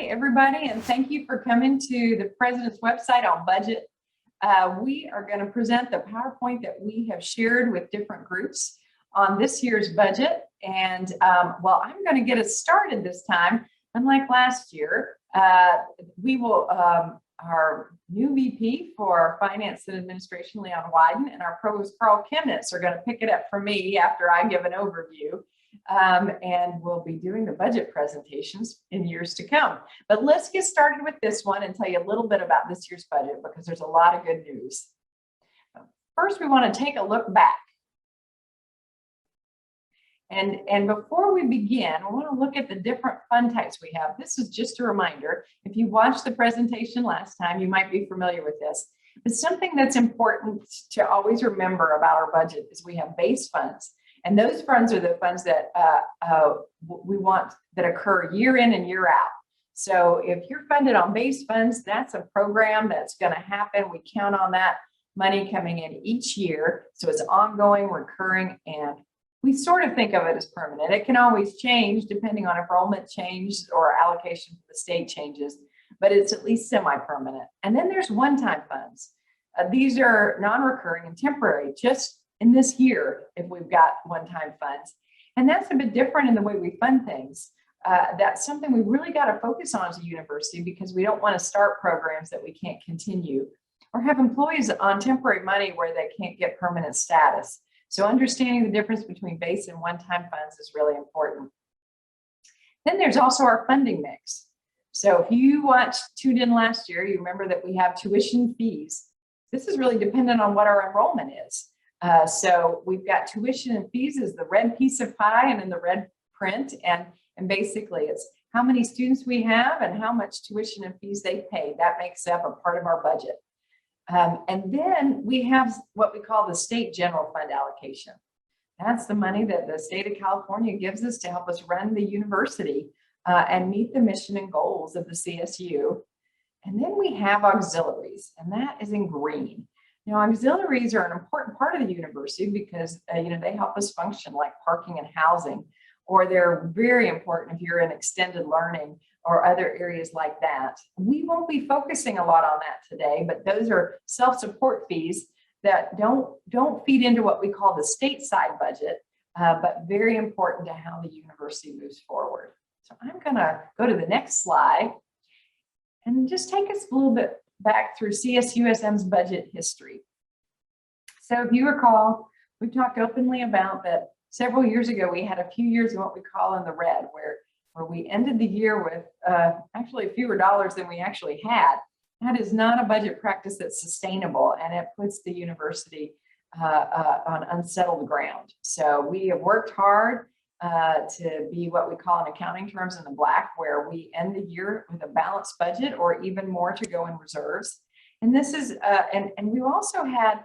everybody, and thank you for coming to the President's website on budget. We are going to present the PowerPoint that we have shared with different groups on this year's budget. And well, I'm going to get us started this time. Unlike last year, we will, our new VP for Finance and Administration, Leon Wyden, and our Provost, Carl Chemnitz, are going to pick it up from me after I give an overview. And we'll be doing the budget presentations in years to come. But let's get started with this one and tell you a little bit about this year's budget, because there's a lot of good news. First, we want to take a look back. And before we begin, I want to look at the different fund types we have. This is just a reminder. If you watched the presentation last time, you might be familiar with this. But something that's important to always remember about our budget is we have base funds. And those funds are the funds that we want that occur year in and year out. So if you're funded on base funds, that's a program that's going to happen. We count on that money coming in each year. So it's ongoing, recurring, and we sort of think of it as permanent. It can always change depending on enrollment changes or allocation from the state changes, but it's at least semi-permanent. And then there's one-time funds. These are non-recurring and temporary, just in this year, if we've got one-time funds. And that's a bit different in the way we fund things. That's something we really got to focus on as a university, because we don't want to start programs that we can't continue or have employees on temporary money where they can't get permanent status. So understanding the difference between base and one-time funds is really important. Then there's also our funding mix. So if you tuned in last year, you remember that we have tuition fees. This is really dependent on what our enrollment is. So we've got tuition and fees as the red piece of pie and in the red print. And basically it's how many students we have and how much tuition and fees they pay. That makes up a part of our budget. And then we have what we call the state general fund allocation. That's the money that the state of California gives us to help us run the university and meet the mission and goals of the CSU. And then we have auxiliaries, and that is in green. Now, auxiliaries are an important part of the university because they help us function, like parking and housing, or they're very important if you're in extended learning or other areas like that. We won't be focusing a lot on that today, but those are self-support fees that don't feed into what we call the state side budget, but very important to how the university moves forward. So I'm gonna go to the next slide and just take us a little bit back through CSUSM's budget history. So if you recall, we talked openly about that several years ago. We had a few years in what we call in the red, where we ended the year with actually fewer dollars than we actually had. That is not a budget practice that's sustainable, and it puts the university on unsettled ground. So we have worked hard to be what we call in accounting terms in the black, where we end the year with a balanced budget or even more to go in reserves. And this is, and we've also had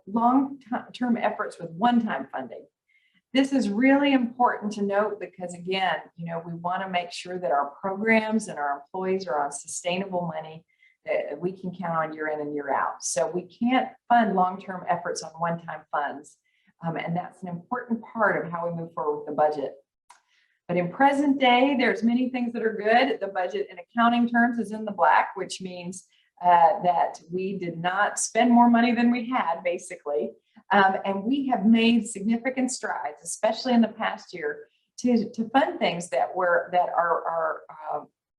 long-term efforts with one-time funding. This is really important to note because, again, we want to make sure that our programs and our employees are on sustainable money that we can count on year in and year out. So we can't fund long-term efforts on one-time funds. And that's an important part of how we move forward with the budget. But in present day, there's many things that are good. The budget in accounting terms is in the black, which means that we did not spend more money than we had, basically. And we have made significant strides, especially in the past year, to fund things that are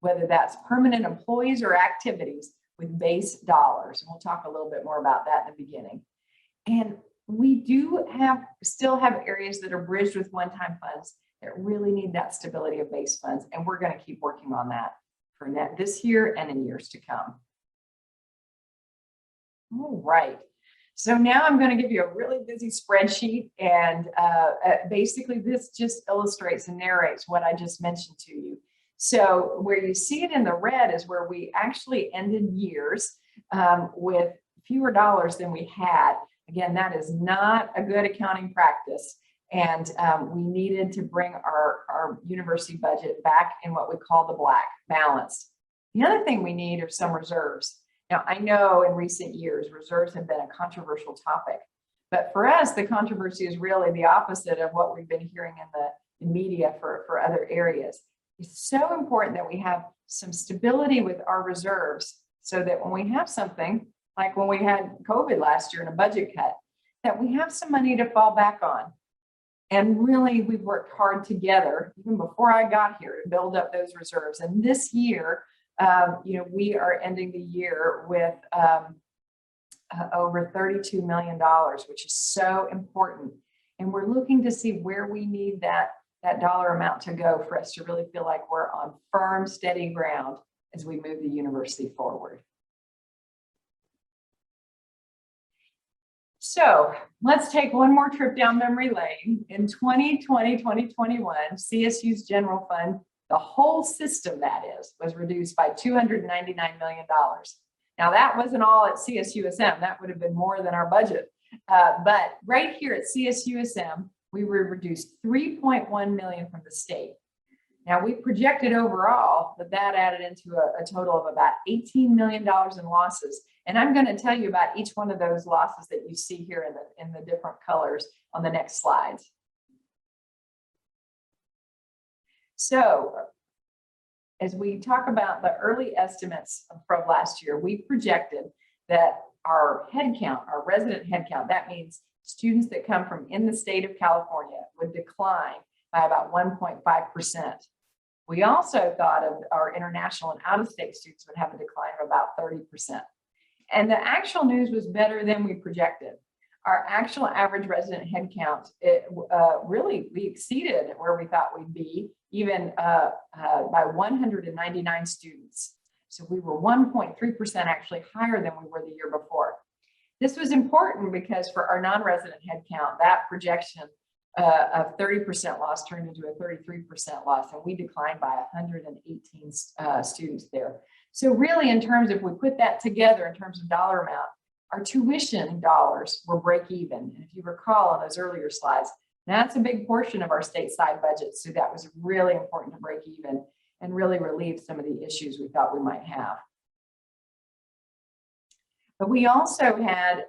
whether that's permanent employees or activities with base dollars. And we'll talk a little bit more about that in the beginning. And we still have areas that are bridged with one-time funds that really need that stability of base funds. And we're going to keep working on that for this year and in years to come. All right. So now I'm going to give you a really busy spreadsheet, and basically this just illustrates and narrates what I just mentioned to you. So where you see it in the red is where we actually ended years with fewer dollars than we had. Again, that is not a good accounting practice, and we needed to bring our university budget back in what we call the black, balanced. The other thing we need are some reserves. Now, I know in recent years, reserves have been a controversial topic, but for us, the controversy is really the opposite of what we've been hearing in the media for other areas. It's so important that we have some stability with our reserves so that when we have something, like when we had COVID last year and a budget cut, that we have some money to fall back on. And really, we've worked hard together, even before I got here, to build up those reserves. And this year, we are ending the year with over $32 million, which is so important. And we're looking to see where we need that dollar amount to go for us to really feel like we're on firm, steady ground as we move the university forward. So let's take one more trip down memory lane. In 2020, 2021, CSU's general fund, the whole system that is, was reduced by $299 million. Now that wasn't all at CSUSM, that would have been more than our budget. But right here at CSUSM, we were reduced $3.1 million from the state. Now we projected overall that added into a total of about $18 million in losses. And I'm going to tell you about each one of those losses that you see here in the different colors on the next slides. So as we talk about the early estimates from last year, we projected that our headcount, our resident headcount, that means students that come from in the state of California, would decline by about 1.5%. We also thought of our international and out-of-state students would have a decline of about 30%. And the actual news was better than we projected. Our actual average resident headcount, we exceeded where we thought we'd be, even by 199 students. So we were 1.3% actually higher than we were the year before. This was important because for our non-resident headcount, that projection of 30% loss turned into a 33% loss, and we declined by 118 students there. So really, in terms of, we put that together in terms of dollar amount, our tuition dollars were break even. And if you recall on those earlier slides, that's a big portion of our stateside budget. So that was really important to break even and really relieve some of the issues we thought we might have. But we also had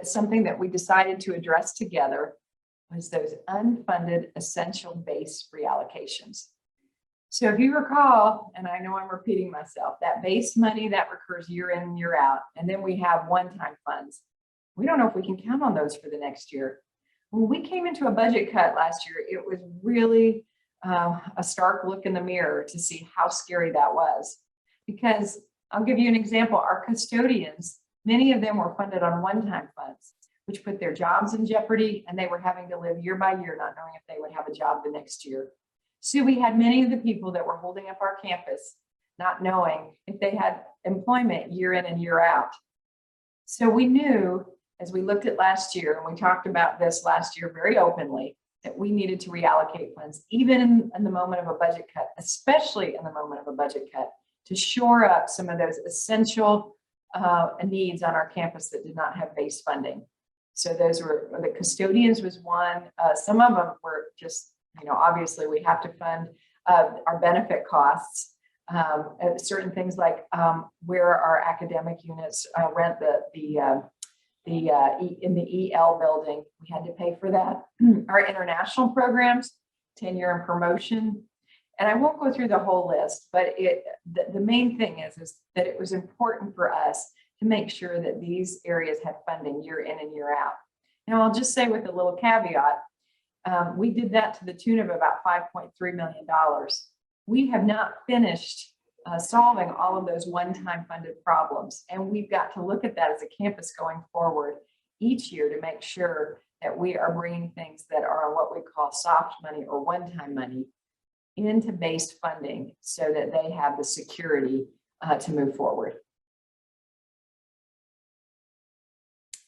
something that we decided to address together was those unfunded essential base reallocations. So if you recall, and I know I'm repeating myself, that base money that recurs year in and year out, and then we have one-time funds. We don't know if we can count on those for the next year. When we came into a budget cut last year, it was really a stark look in the mirror to see how scary that was. Because I'll give you an example. Our custodians, many of them were funded on one-time funds, which put their jobs in jeopardy, and they were having to live year by year, not knowing if they would have a job the next year. So we had many of the people that were holding up our campus, not knowing if they had employment year in and year out. So we knew, as we looked at last year, and we talked about this last year very openly, that we needed to reallocate funds, even in the moment of a budget cut, especially in the moment of a budget cut, to shore up some of those essential needs on our campus that did not have base funding. So those were, the custodians was one. Some of them were just, obviously we have to fund our benefit costs. Certain things like where our academic units rent in the EL building, we had to pay for that. Our international programs, tenure and promotion. And I won't go through the whole list, but the main thing is that it was important for us to make sure that these areas had funding year in and year out. Now, I'll just say with a little caveat, we did that to the tune of about $5.3 million. We have not finished solving all of those one-time funded problems. And we've got to look at that as a campus going forward each year to make sure that we are bringing things that are on what we call soft money or one-time money into base funding so that they have the security to move forward.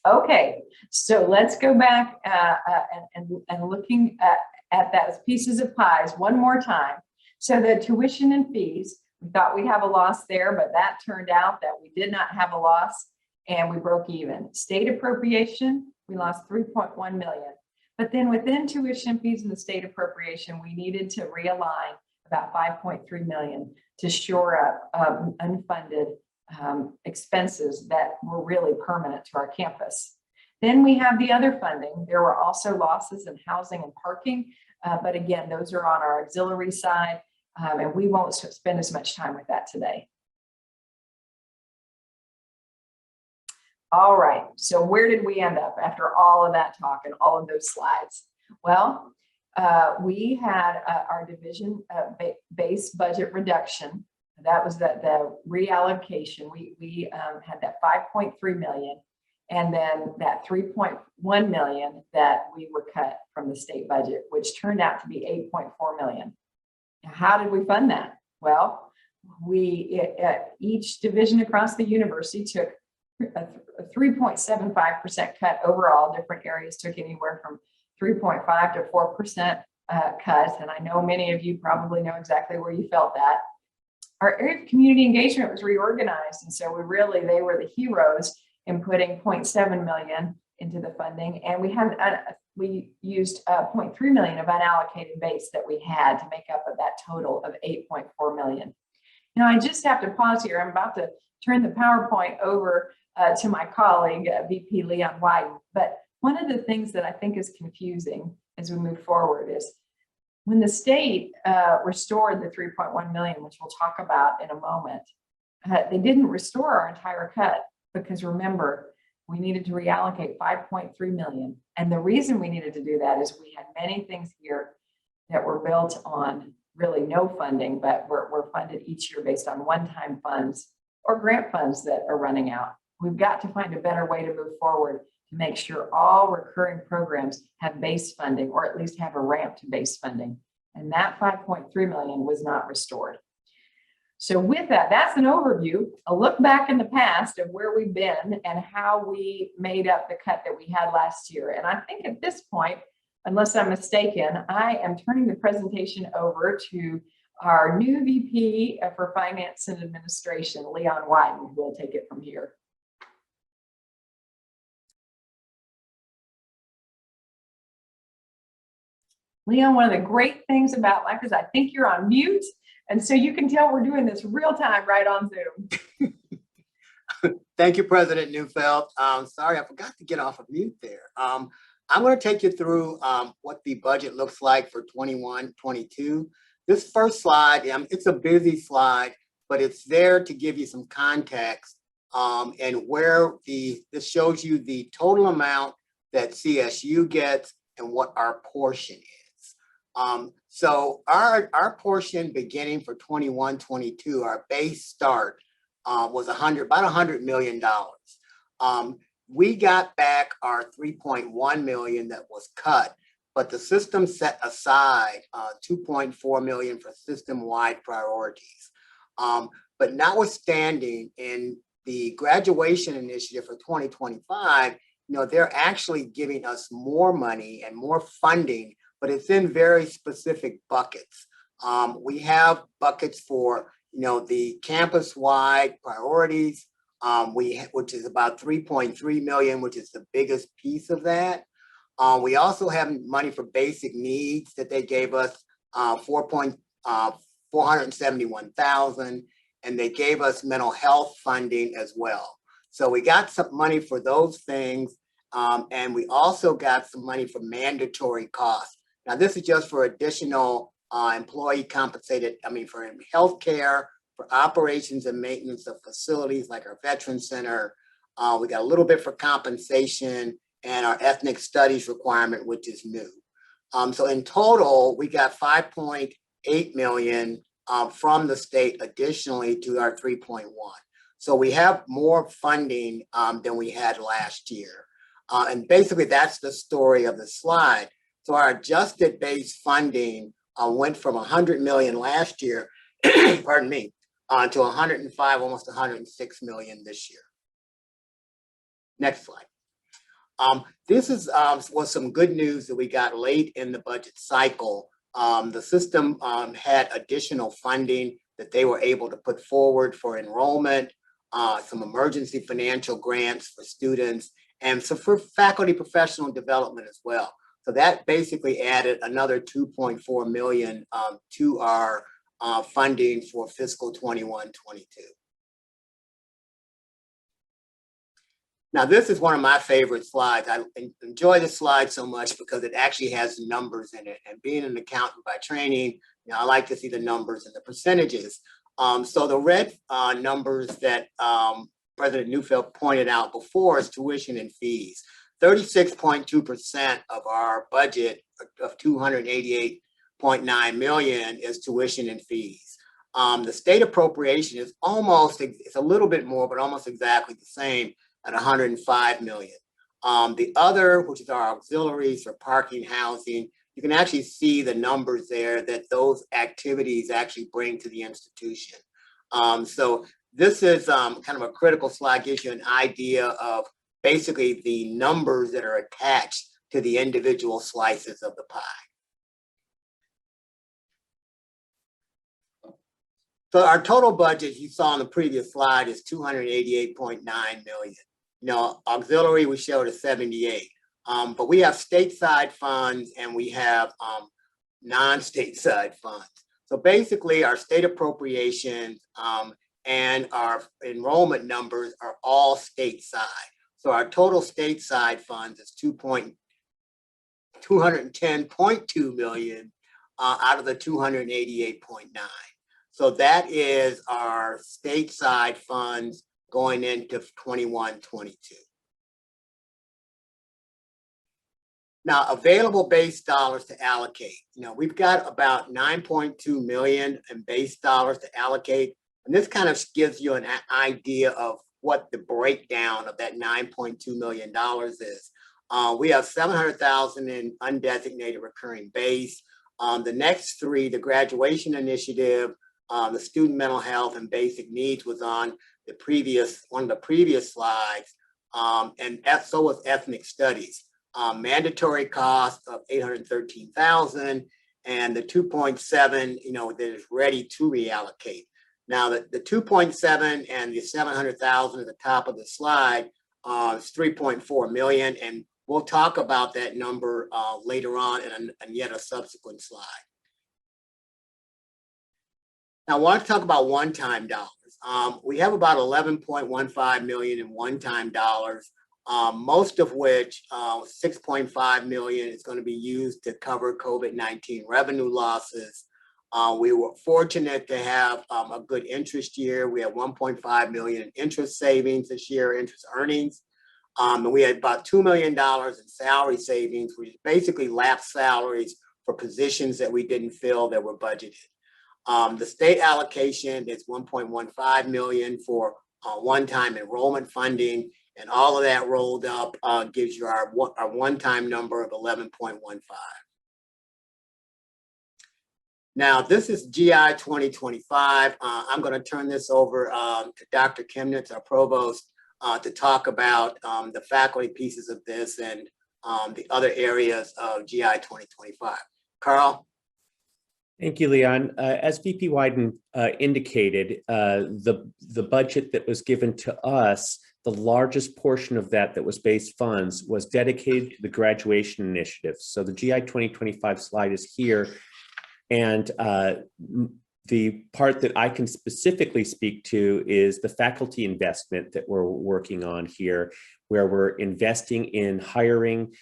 Okay, so let's go back and looking at those pieces of pies one more time. So the tuition and fees, we thought we'd have a loss there, but that turned out that we did not have a loss and we broke even. State appropriation, we lost $3.1 million. But then within tuition fees and the state appropriation, we needed to realign about $5.3 million to shore up unfunded expenses that were really permanent to our campus. Then we have the other funding. There were also losses in housing and parking, but again, those are on our auxiliary side. and we won't spend as much time with that today. All right, so where did we end up after all of that talk and all of those slides? Well, we had our division base budget reduction. That was the reallocation. We had that 5.3 million, and then that 3.1 million that we were cut from the state budget, which turned out to be 8.4 million. How did we fund that? Well, each division across the university took a 3.75% cut overall. Different areas took anywhere from 3.5 to 4% cut. And I know many of you probably know exactly where you felt that. Our area of community engagement was reorganized. And so they were the heroes in putting 0.7 million into the funding. And we used 0.3 million of unallocated base that we had to make up of that total of 8.4 million. Now, I just have to pause here. I'm about to turn the PowerPoint over to my colleague, VP Leon Wyden. But one of the things that I think is confusing as we move forward is when the state restored the 3.1 million, which we'll talk about in a moment, they didn't restore our entire cut because remember, we needed to reallocate 5.3 million. And the reason we needed to do that is we had many things here that were built on really no funding, but were funded each year based on one-time funds or grant funds that are running out. We've got to find a better way to move forward to make sure all recurring programs have base funding, or at least have a ramp to base funding. And that 5.3 million was not restored. So with that, that's an overview, a look back in the past of where we've been and how we made up the cut that we had last year. And I think at this point, unless I'm mistaken, I am turning the presentation over to our new VP for Finance and Administration, Leon Wyden, who will take it from here. Leon, one of the great things about life is I think you're on mute. And so you can tell we're doing this real time right on Zoom. Thank you, President Neufeld. Sorry, I forgot to get off of mute there. I'm going to take you through what the budget looks like for 21-22. This first slide, it's a busy slide, but it's there to give you some context and where this shows you the total amount that CSU gets and what our portion is. So our portion beginning for 21-22, our base start was about $100 million. We got back our 3.1 million that was cut, but the system set aside 2.4 million for system-wide priorities. But notwithstanding, in the graduation initiative for 2025, they're actually giving us more money and more funding, but it's in very specific buckets. We have buckets for the campus-wide priorities, which is about 3.3 million, which is the biggest piece of that. We also have money for basic needs that they gave us 471,000, and they gave us mental health funding as well. So we got some money for those things, and we also got some money for mandatory costs. Now this is just for additional employee compensated, for healthcare, for operations and maintenance of facilities like our Veteran Center. We got a little bit for compensation and our ethnic studies requirement, which is new. So in total, we got 5.8 million from the state additionally to our 3.1. So we have more funding than we had last year. And basically that's the story of the slide. So our adjusted base funding went from 100 million last year, pardon me, to 105, almost 106 million this year. Next slide. This was some good news that we got late in the budget cycle. The system had additional funding that they were able to put forward for enrollment, some emergency financial grants for students, and some for faculty professional development as well. So that basically added another 2.4 million to our funding for fiscal 21-22. Now, this is one of my favorite slides. I enjoy this slide so much because it actually has numbers in it. And being an accountant by training, I like to see the numbers and the percentages. So the red numbers that President Neufeld pointed out before is tuition and fees. 36.2% of our budget of 288.9 million is tuition and fees. The state appropriation is almost, it's a little bit more, but almost exactly the same at 105 million. The other, which is our auxiliaries for parking, housing, you can actually see the numbers there that those activities actually bring to the institution. So this is kind of a critical slide, gives you an idea of basically the numbers that are attached to the individual slices of the pie. So our total budget you saw on the previous slide is 288.9 million. Auxiliary we showed is 78, but we have stateside funds and we have non-stateside funds. So basically our state appropriations and our enrollment numbers are all stateside. So our total stateside funds is 210.2 million out of the 288.9. So that is our stateside funds going into 21-22. Now, available base dollars to allocate. We've got about 9.2 million in base dollars to allocate. And this kind of gives you an idea of what the breakdown of that $9.2 million is. We have 700,000 in undesignated recurring base. The next three, the graduation initiative, the student mental health and basic needs was on one of the previous slides, and so was ethnic studies. Mandatory cost of 813,000 and the 2.7, that is ready to reallocate. Now the 2.7 and the 700,000 at the top of the slide is 3.4 million, and we'll talk about that number later on in yet a subsequent slide. Now I want to talk about one-time dollars. We have about 11.15 million in one-time dollars, most of which 6.5 million is going to be used to cover COVID-19 revenue losses. We were fortunate to have a good interest year. We had 1.5 million in interest savings this year, interest earnings. And we had about $2 million in salary savings, which basically lapsed salaries for positions that we didn't fill that were budgeted. The state allocation is 1.15 million for one-time enrollment funding, and all of that rolled up gives you our one-time number of 11.15. Now, this is GI 2025. I'm going to turn this over to Dr. Chemnitz, our provost, to talk about the faculty pieces of this and the other areas of GI 2025. Carl? Thank you, Leon. As VP Wyden indicated, the budget that was given to us, the largest portion of that was base funds was dedicated to the graduation initiative. So the GI 2025 slide is here. And the part that I can specifically speak to is the faculty investment that we're working on here, where we're investing in hiring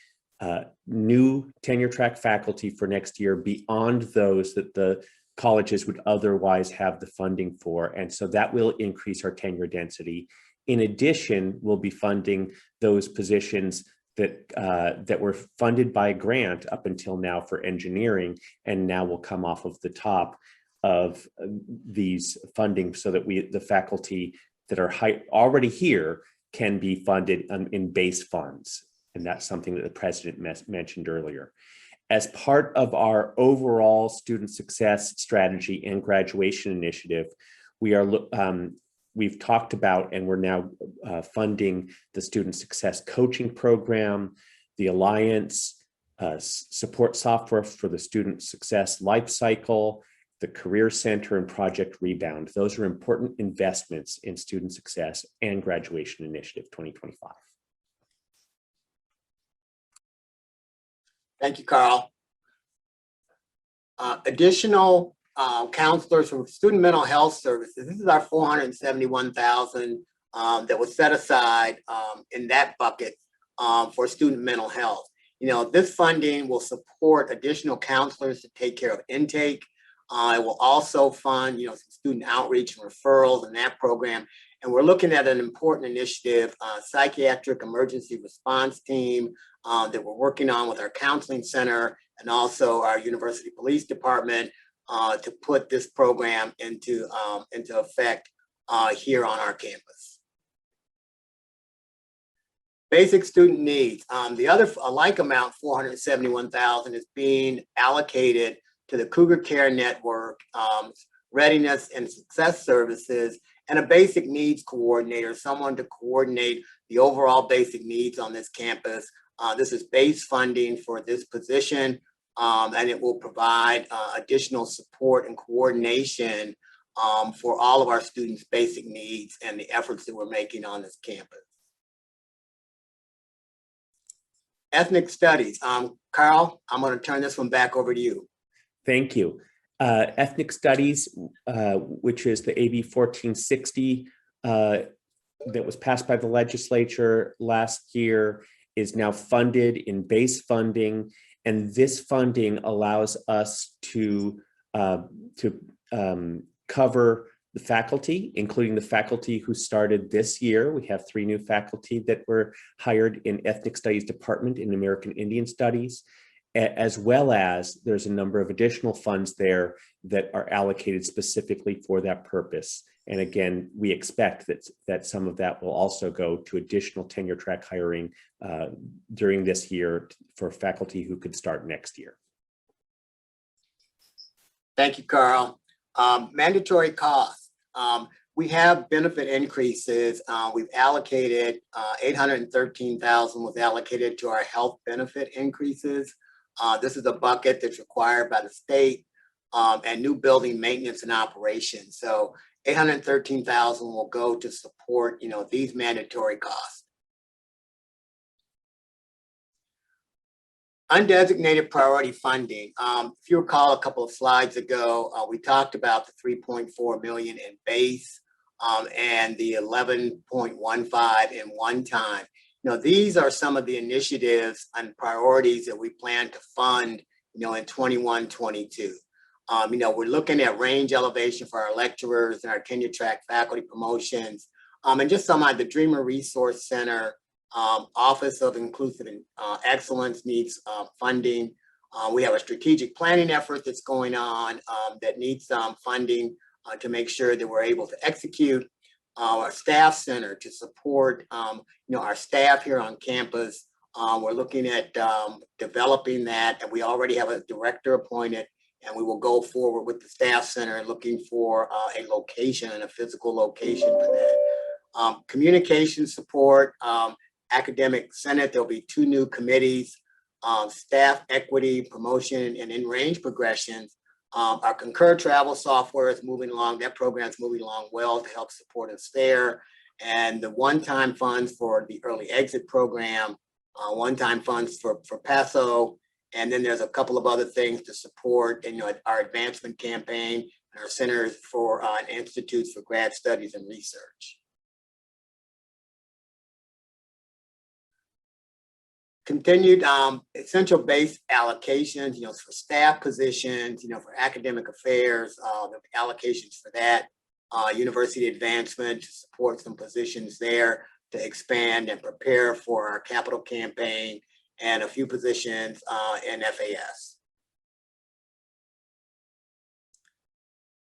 new tenure track faculty for next year beyond those that the colleges would otherwise have the funding for. And so that will increase our tenure density. In addition, we'll be funding those positions that were funded by a grant up until now for engineering, and now will come off of the top of these funding so that the faculty that are already here can be funded in base funds. And that's something that the president mentioned earlier. As part of our overall student success strategy and graduation initiative, we've talked about, and we're now funding the student success coaching program, the Alliance, support software for the student success life cycle, the Career Center, and Project Rebound. Those are important investments in student success and graduation initiative 2025. Thank you, Carl. Additional counselors from student mental health services. This is our 471,000 that was set aside in that bucket for student mental health. This funding will support additional counselors to take care of intake. It will also fund, some student outreach and referrals in that program. And we're looking at an important initiative, psychiatric emergency response team that we're working on with our counseling center and also our university police department to put this program into effect here on our campus. Basic student needs. The other like amount, $471,000, is being allocated to the Cougar Care Network, readiness and success services, and a basic needs coordinator, someone to coordinate the overall basic needs on this campus. This is base funding for this position, and it will provide additional support and coordination for all of our students' basic needs and the efforts that we're making on this campus. Ethnic studies. Carl, I'm going to turn this one back over to you. Thank you. Ethnic studies, which is the AB 1460 that was passed by the legislature last year, is now funded in base funding, and this funding allows us to cover the faculty, including the faculty who started this year. We have 3 new faculty that were hired in Ethnic Studies Department in American Indian Studies, as well as there's a number of additional funds there that are allocated specifically for that purpose. And again, we expect that some of that will also go to additional tenure track hiring during this year for faculty who could start next year. Thank you, Carl. Mandatory costs. We have benefit increases. We've allocated $813,000 was allocated to our health benefit increases. This is a bucket that's required by the state and new building maintenance and operations. So $813,000 will go to support, these mandatory costs. Undesignated priority funding. If you recall a couple of slides ago, we talked about the $3.4 million in base and the 11.15 in one time. These are some of the initiatives and priorities that we plan to fund, in 21-22. We're looking at range elevation for our lecturers and our tenure track faculty promotions, and just some like the Dreamer Resource Center, Office of Inclusive Excellence needs funding. We have a strategic planning effort that's going on that needs some funding to make sure that we're able to execute. Our staff center to support, our staff here on campus. We're looking at developing that, and we already have a director appointed, and we will go forward with the staff center looking for a location and a physical location for that. Communication support, academic senate, there'll be 2 new committees, staff equity, promotion, and in-range progressions. Our Concur travel software is moving along. That program is moving along well to help support us there. And the one-time funds for the early exit program, one-time funds for PESO, and then there's a couple of other things to support, our advancement campaign and our centers for institutes for grad studies and research. Continued essential base allocations, for staff positions, for academic affairs, the allocations for that, university advancement to support some positions there to expand and prepare for our capital campaign, and a few positions in FAS.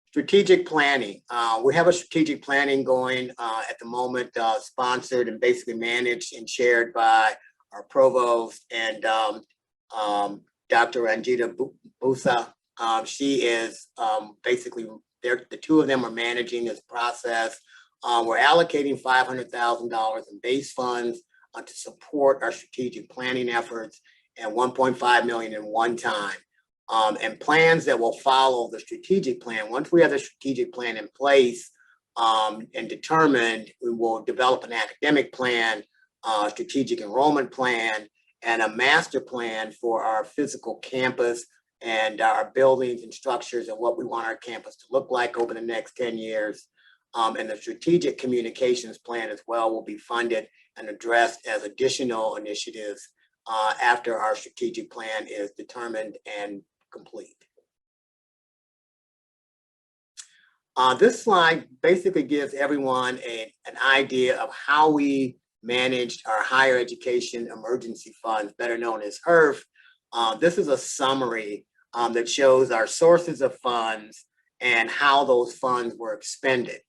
Strategic planning. We have a strategic planning going at the moment, sponsored and basically managed and shared by our provost and Dr. Ranjita Busa. She is basically, the 2 of them are managing this process. We're allocating $500,000 in base funds to support our strategic planning efforts, and $1.5 million in one time. And plans that will follow the strategic plan. Once we have the strategic plan in place and determined, we will develop an academic plan, strategic enrollment plan, and a master plan for our physical campus and our buildings and structures and what we want our campus to look like over the next 10 years. And the strategic communications plan as well will be funded and addressed as additional initiatives after our strategic plan is determined and complete. This slide basically gives everyone an idea of how we managed our higher education emergency funds, better known as HERF. This is a summary that shows our sources of funds and how those funds were expended.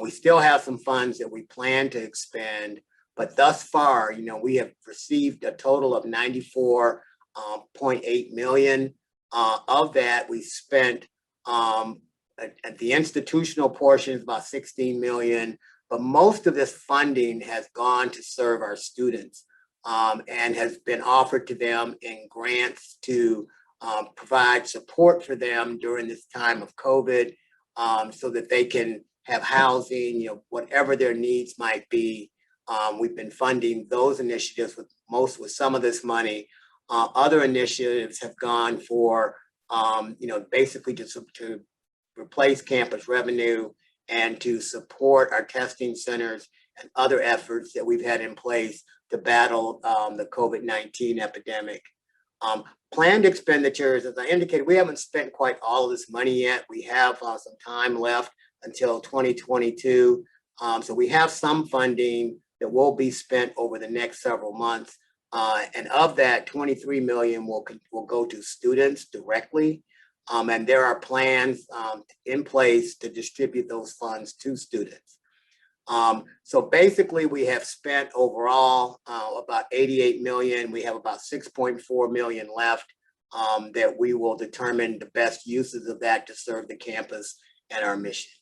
We still have some funds that we plan to expend, but thus far, we have received a total of 94.8 million. Of that, we spent at the institutional portion is about 16 million, but most of this funding has gone to serve our students and has been offered to them in grants to provide support for them during this time of COVID so that they can have housing, whatever their needs might be. We've been funding those initiatives with some of this money. Other initiatives have gone for, basically to replace campus revenue and to support our testing centers and other efforts that we've had in place to battle the COVID-19 epidemic. Planned expenditures, as I indicated, we haven't spent quite all of this money yet. We have some time left until 2022. So we have some funding that will be spent over the next several months. And of that, 23 million will go to students directly. And there are plans in place to distribute those funds to students. So basically, we have spent overall about 88 million. We have about 6.4 million left that we will determine the best uses of that to serve the campus and our mission.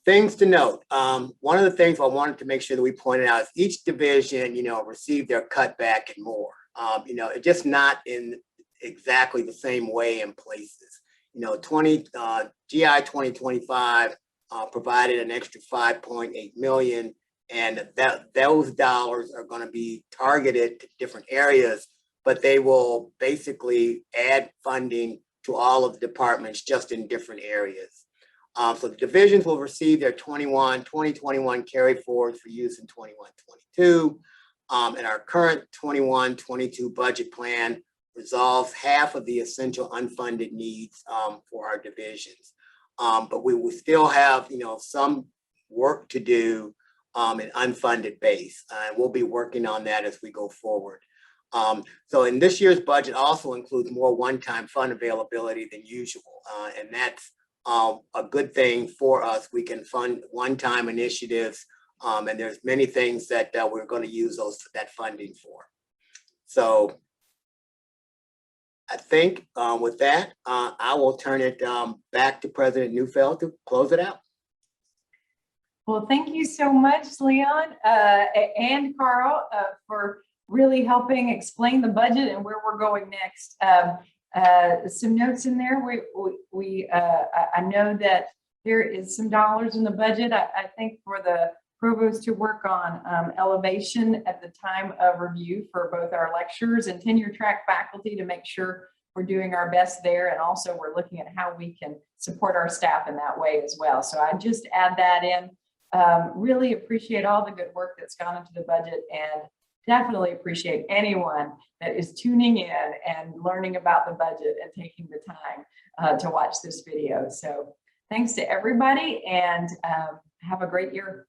Things to note. One of the things I wanted to make sure that we pointed out is each division, received their cutback and more. It's just not in exactly the same way in places. GI 2025 provided an extra 5.8 million, and those dollars are going to be targeted to different areas, but they will basically add funding to all of the departments just in different areas. So the divisions will receive their 2021 carry forwards for use in 21-22. And our current 21-22 budget plan resolves half of the essential unfunded needs for our divisions. But we will still have, some work to do in unfunded base. And we'll be working on that as we go forward. So in this year's budget also includes more one-time fund availability than usual. And that's a good thing for us. We can fund one-time initiatives, and there's many things that we're going to use that funding for. So I think with that, I will turn it back to President Neufeld to close it out. Well, thank you so much, Leon and Carl, for really helping explain the budget and where we're going next. Some notes in there. I know that there is some dollars in the budget. I think for the provost to work on elevation at the time of review for both our lecturers and tenure track faculty to make sure we're doing our best there. And also we're looking at how we can support our staff in that way as well. So I just add that in. Really appreciate all the good work that's gone into the budget, and definitely appreciate anyone that is tuning in and learning about the budget and taking the time to watch this video. So thanks to everybody, and have a great year.